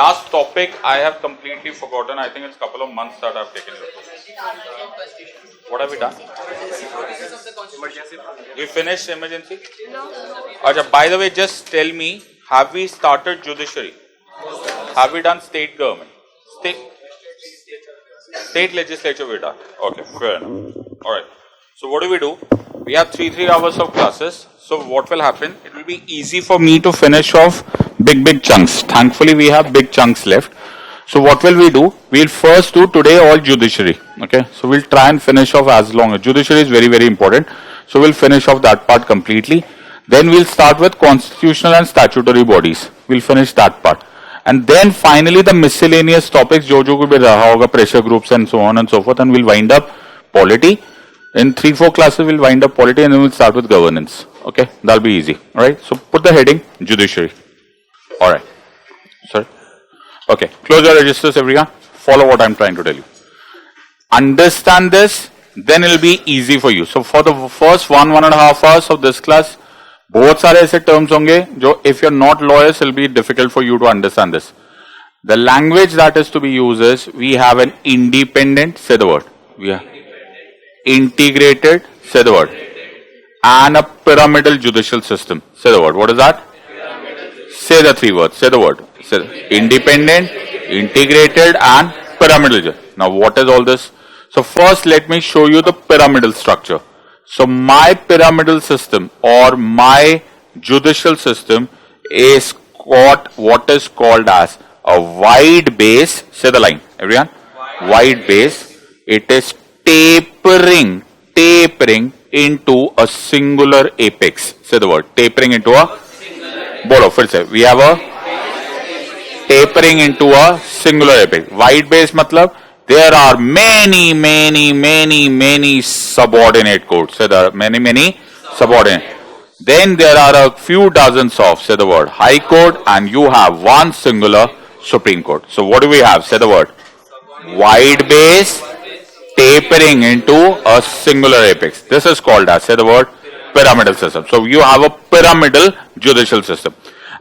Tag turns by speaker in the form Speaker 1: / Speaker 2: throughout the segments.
Speaker 1: last topic I have completely forgotten. I think it's a couple of months that I've taken it. What have we done? We finished emergency? No. By the way, just tell me, have we started judiciary? Have we done state government? State legislature we done. Okay, fair enough. Alright. So what do? We have 3 hours of classes. So what will happen? It will be easy for me to finish off big chunks. Thankfully we have big chunks left. So what will we do? We'll first do today all judiciary. Okay. So we'll try and finish off as long as judiciary is very important. So we'll finish off that part completely. Then we'll start with constitutional and statutory bodies. We'll finish that part. And then finally the miscellaneous topics, jo could be raha hoga, pressure groups and so on and so forth, and we'll wind up polity. In 3-4 classes we'll wind up polity and then we'll start with governance. Okay, that'll be easy. Alright, so put the heading judiciary. Alright. Sorry. Okay, close your registers everyone. Follow what I'm trying to tell you. Understand this, then it'll be easy for you. So for the first 1.5 hours of this class, बहुत सारे ऐसे terms होंगे जो if you're not lawyers it'll be difficult for you to understand this. The language that is to be used is we have an independent, say the word. We have integrated, say the word. And a pyramidal judicial system. Say the word. What is that? Say the 3 words. Say the word. Say independent, integrated and pyramidal. Now what is all this? So first let me show you the pyramidal structure. So my pyramidal system or my judicial system is what is called as a wide base. Say the line, everyone. Wide base. It is tapering into a singular apex. Say the word. Tapering into a. Bolo, first say. We have a tapering into a singular apex. Wide base matlab. There are many subordinate codes. Say there are many subordinate. Then there are a few dozens of, say the word, high court, and you have one singular Supreme Court. So what do we have? Say the word. Wide base tapering into a singular apex. This is called as, say the word, pyramidal system. So you have a pyramidal judicial system.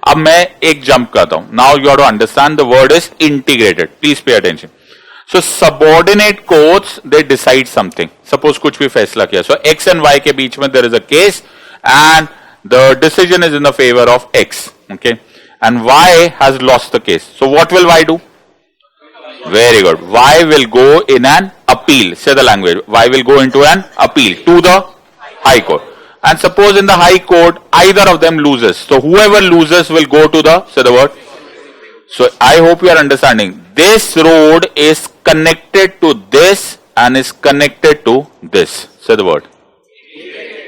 Speaker 1: अब मैं एक jump करता हूं. Now you have to understand the word is integrated. Please pay attention. So subordinate courts, they decide something. Suppose कुछ भी फैसला किया. So X and Y के बीच में there is a case and the decision is in the favor of X. Okay. And Y has lost the case. So what will Y do? Very good. Y will go in an appeal. Say the language. Y will go into an appeal to the High Court. And suppose in the High Court, either of them loses. So whoever loses will go to the, say the word. So I hope you are understanding. This road is connected to this and is connected to this. Say the word.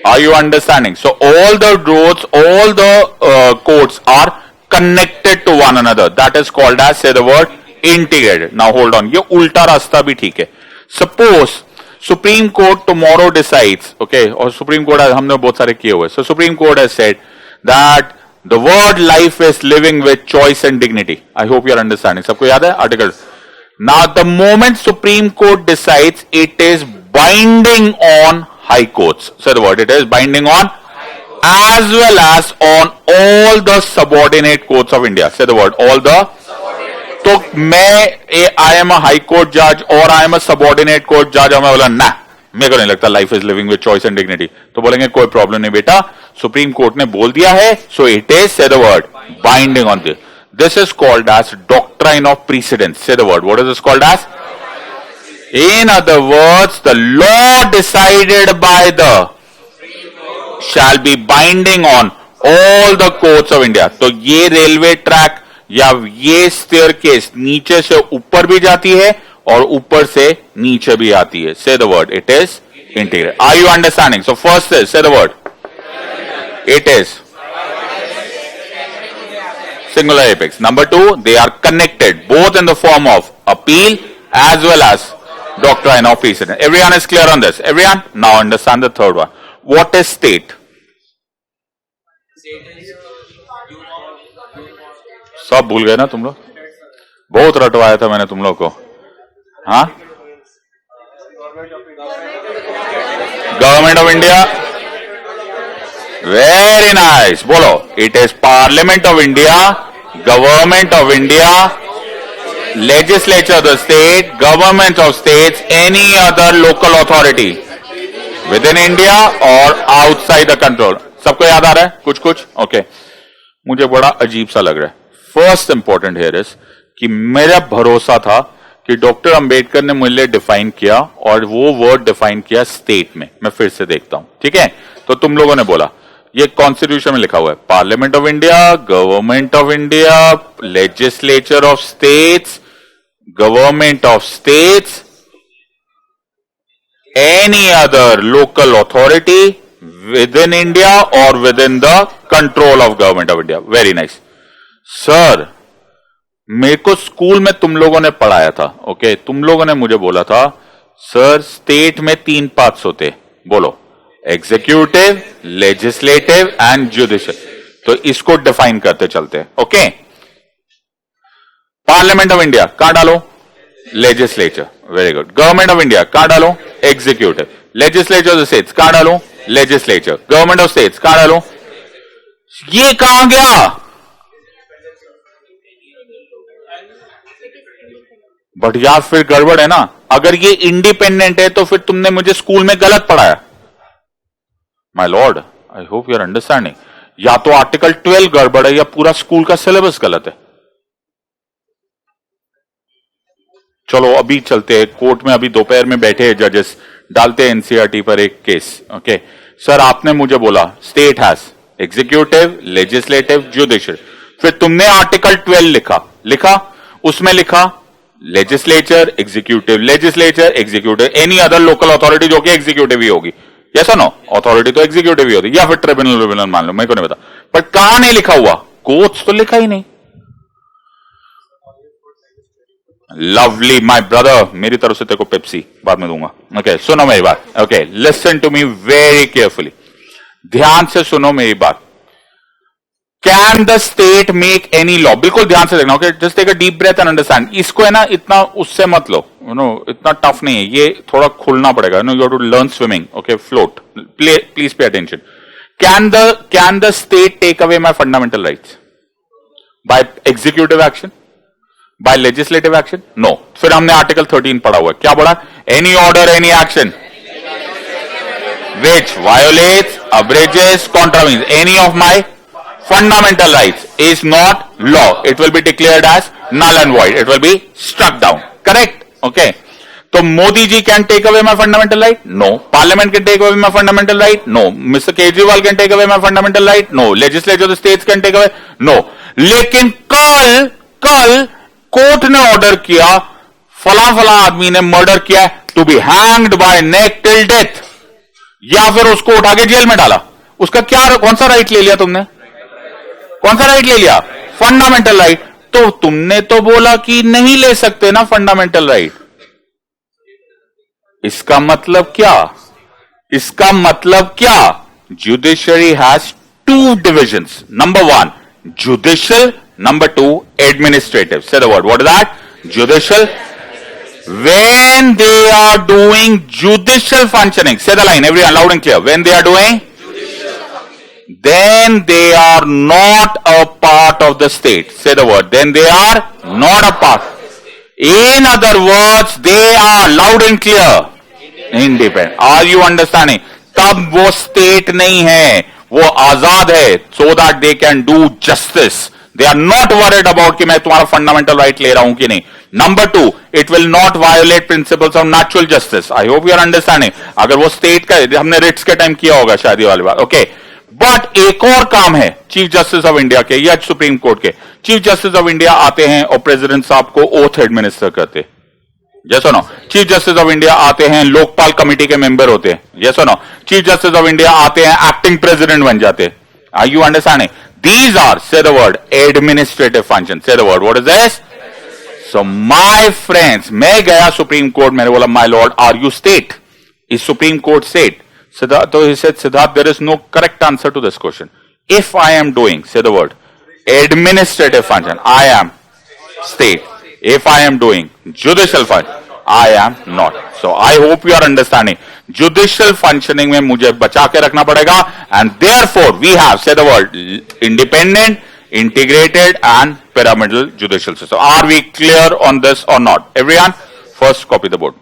Speaker 1: Are you understanding? So all the roads, all the courts are connected to one another. That is called as, say the word, integrated. Now hold on. ये उल्टा रास्ता भी ठीक है. Suppose Supreme Court tomorrow decides, okay, or Supreme Court हमने बहुत सारे किए हुए. So Supreme Court has said that the word life is living with choice and dignity. I hope you are understanding. सबको याद है article? Now the moment Supreme Court decides, it is binding on high courts. Say the word. It is binding on as well as on all the subordinate courts of India. Say the word. All the. तो मैं I am a high court judge or I am a subordinate court judge और मैं बोला ना मेरे को नहीं लगता life is living with choice and dignity. तो बोलेंगे कोई प्रॉब्लम नहीं बेटा, सुप्रीम कोर्ट ने बोल दिया है, so it is, say the word, binding on this. This is called as doctrine of precedence. Say the word. What is this called as? In other words, the law decided by the shall be binding on all the courts of India. तो ये railway track या ये staircase नीचे से ऊपर भी जाती है और ऊपर से नीचे भी आती है. Say the word. It is integrated. Are you understanding? So first is, say the word. It is singular apex. Number 2, they are connected both in the form of appeal as well as doctrine of precedent. Everyone is clear on this? Everyone? Now understand the third one. What is state? सब भूल गए ना तुम लोग? बहुत रटवाया था मैंने तुम लोग को. हाँ? Government of India. Very nice. बोलो. It is Parliament of India, Government of India, legislature of the state, government of states, any other local authority within India or outside the control. सबको याद आ रहा है कुछ कुछ? ओके मुझे बड़ा अजीब सा लग रहा है. फर्स्ट इंपॉर्टेंट हियर इज कि मेरा भरोसा था कि डॉक्टर अंबेडकर ने मुझे डिफाइन किया और वो वर्ड डिफाइन किया स्टेट में. मैं फिर से देखता हूं, ठीक है? तो तुम लोगों ने बोला ये कॉन्स्टिट्यूशन में लिखा हुआ है, parliament of India, government of India, legislature of states, government of states, any other local authority within India or within the control of government of India. Very nice. Sir, मेरे को स्कूल में तुम लोगों ने पढ़ाया था, ओके? तुम लोगों ने मुझे बोला था सर स्टेट में 3 पार्ट्स होते, बोलो, एग्जीक्यूटिव, लेजिस्लेटिव एंड जुडिशियल. तो इसको डिफाइन करते चलते, ओके? पार्लियामेंट ऑफ इंडिया कहां डालो? Legislature. Very good. Government of India कहां डालो? एग्जीक्यूटिव. लेजिस्लेचर ऑफ स्टेट्स कहां डालो? लेजिस्लेचर. गवर्नमेंट ऑफ स्टेट्स कहां डालो? ये कहां गया? बट यार फिर गड़बड़ है ना. अगर ये इंडिपेंडेंट है तो फिर तुमने मुझे स्कूल में गलत पढ़ाया. My lord, I hope you are understanding. या तो आर्टिकल 12 गड़बड़ है या पूरा स्कूल का सिलेबस गलत है. चलो अभी चलते हैं कोर्ट में. अभी दोपहर में बैठे हैं जजेस, डालते हैं एनसीईआरटी पर एक केस. ओके सर, आपने मुझे बोला state has executive, legislative, judicial. फिर तुमने आर्टिकल 12 लिखा, उसमें लिखा legislature, executive, legislature, executive, any other local authority जो कि एग्जीक्यूटिव ही होगी. यस और नो? अथॉरिटी तो एग्जीक्यूटिव ही होती, या फिर ट्रिब्यूनल मान लो, मेरे को नहीं पता. पर कहां नहीं लिखा हुआ? कोर्ट्स तो लिखा ही नहीं. लवली माय ब्रदर, मेरी तरफ से तेरे को पेप्सी बाद में दूंगा. ओके सुनो मेरी बात. Okay listen to me very carefully. ध्यान से सुनो मेरी बात. Can the state make any law? बिल्कुल ध्यान से देखना. Okay just take a deep breath and understand. इसको है ना इतना उससे मत लो, यू नो, इतना टफ नहीं है ये, थोड़ा खुलना पड़ेगा. You know you have to learn swimming. Okay float. Please pay attention. Can the state take away my fundamental rights bye executive action, by legislative action? No. फिर हमने आर्टिकल 13 पढ़ा हुआ है. क्या पढ़ा? Any order, any action which violates, abridges, contravenes any of my fundamental rights is not law. It will be declared as null and void. It will be struck down. Correct? Okay. So Modi ji can take away my fundamental right? No. Parliament can take away my fundamental right? No. Mr. Kejriwal can take away my fundamental right? No. Legislature of the states can take away? No. लेकिन कल court ने order किया, फला आदमी ने murder किया to be hanged by neck till death, या फिर उसको उठा के जेल में डाला. उसका क्या, कौन सा राइट ले लिया तुमने? कौन सा राइट ले लिया? Fundamental right. तो तुमने तो बोला कि नहीं ले सकते ना फंडामेंटल राइट. इसका मतलब क्या? इसका मतलब क्या? Judiciary has 2 divisions. Number 1 judicial, number 2 administrative. Say the word. What is that? Judicial. When they are doing judicial functioning, say the line, everyone loud and clear. When they are doing judicial, then they are not a part of the state. Say the word. Then they are not a part. In other words, they are loud and clear independent. Are you understanding? तब वो state नहीं है, वो आजाद है, so that they can do justice. They are not worried about कि मैं तुम्हारा fundamental right ले रहा हूं कि नहीं. Number 2, it will not violate principles of natural justice. I hope you are understanding. अगर वो स्टेट का, हमने रिट्स के टाइम किया होगा शादी वाली बात. ओके बट एक और काम है चीफ जस्टिस ऑफ इंडिया के या सुप्रीम कोर्ट के. चीफ जस्टिस ऑफ इंडिया आते हैं और प्रेसिडेंट साहब को ओथ एडमिनिस्टर करते. यस और no? Chief justice of India आते हैं, लोकपाल कमेटी के मेंबर होते हैं. यस और no? Chief justice of India आते हैं, एक्टिंग प्रेसिडेंट बन जाते हैं. Are you understanding? These are, say the word, administrative functions. Say the word. What is this? So my friends, मैं गया सुप्रीम कोर्ट, मैंने बोला my lord, are you state? Is Supreme Court state? Siddharth, so he said, Siddharth, there is no correct answer to this question. If I am doing, say the word, administrative function, I am state. If I am doing judicial function, I am not. So I hope you are understanding. Judicial functioning में मुझे बचा के रखना पड़ेगा, and therefore we have, say the word, independent, integrated and pyramidal judicial system. Are we clear on this or not? Everyone, first copy the board.